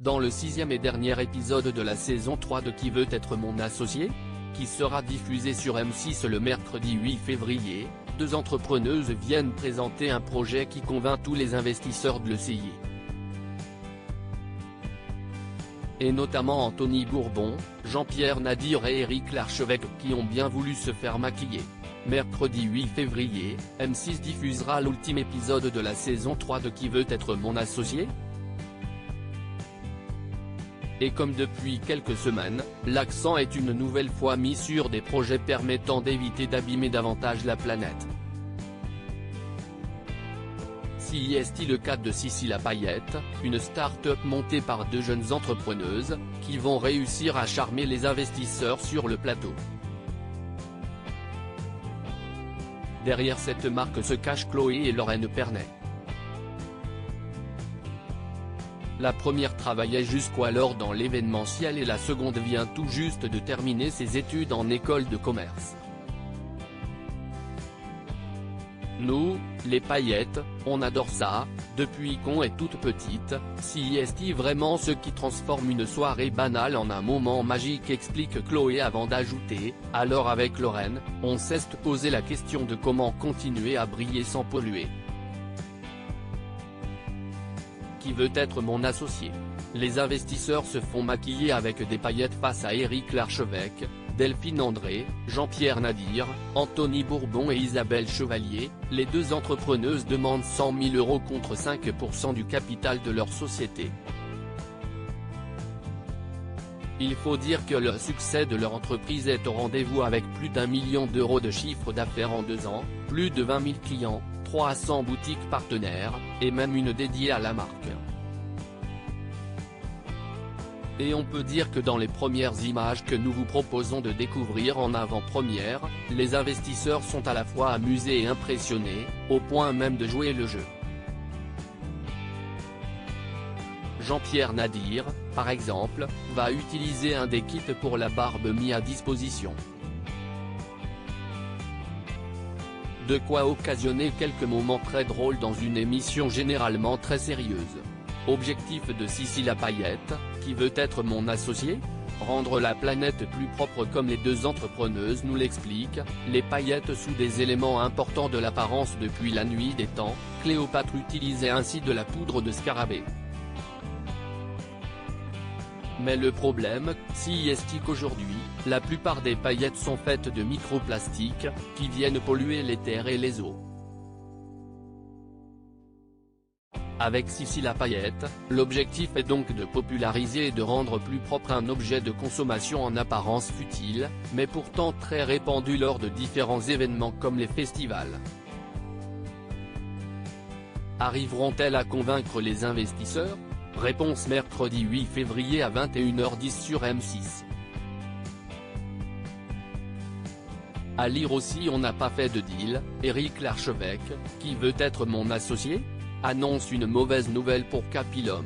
dans le 6e et dernier épisode de la saison 3 de Qui veut être mon associé?, qui sera diffusé sur M6 le mercredi 8 février, deux entrepreneuses viennent présenter un projet qui convainc tous les investisseurs de l'essayer. Et notamment Anthony Bourbon, Jean-Pierre Nadir et Éric Larchevêque qui ont bien voulu se faire maquiller. Mercredi 8 février, M6 diffusera l'ultime épisode de la saison 3 de Qui veut être mon associé?. Et comme depuis quelques semaines, l'accent est une nouvelle fois mis sur des projets permettant d'éviter d'abîmer davantage la planète. Si est le cas de Cécile Payette, une start-up montée par deux jeunes entrepreneuses, qui vont réussir à charmer les investisseurs sur le plateau. Derrière cette marque se cachent Chloé et Lorraine Pernet. La première travaillait jusqu'alors dans l'événementiel et la seconde vient tout juste de terminer ses études en école de commerce. Nous, les paillettes, on adore ça, depuis qu'on est toute petite, si est vraiment ce qui transforme une soirée banale en un moment magique, explique Chloé avant d'ajouter, alors avec Lorraine, on s'est posé la question de comment continuer à briller sans polluer. Qui veut être mon associé? Les investisseurs se font maquiller avec des paillettes face à Éric Larchevêque, Delphine André, Jean-Pierre Nadir, Anthony Bourbon et Isabelle Chevalier. Les deux entrepreneuses demandent 100 000 € contre 5% du capital de leur société. Il faut dire que le succès de leur entreprise est au rendez-vous avec plus d'1 million d'euros de chiffre d'affaires en 2 ans, plus de 20 000 clients, 300 boutiques partenaires, et même une dédiée à la marque. Et on peut dire que dans les premières images que nous vous proposons de découvrir en avant-première, les investisseurs sont à la fois amusés et impressionnés, au point même de jouer le jeu. Jean-Pierre Nadir, par exemple, va utiliser un des kits pour la barbe mis à disposition. De quoi occasionner quelques moments très drôles dans une émission généralement très sérieuse. Objectif de Cécile Payette, qui veut être mon associé? Rendre la planète plus propre comme les deux entrepreneuses nous l'expliquent, les paillettes sous des éléments importants de l'apparence depuis la nuit des temps, Cléopâtre utilisait ainsi de la poudre de scarabée. Mais le problème, si est qu'aujourd'hui, la plupart des paillettes sont faites de microplastiques, qui viennent polluer les terres et les eaux. Avec Cécile Payette, l'objectif est donc de populariser et de rendre plus propre un objet de consommation en apparence futile, mais pourtant très répandu lors de différents événements comme les festivals. Arriveront-elles à convaincre les investisseurs? Réponse mercredi 8 février à 21h10 sur M6. À lire aussi: on n'a pas fait de deal, Éric Larchevêque, qui veut être mon associé? Annonce une mauvaise nouvelle pour Capilum.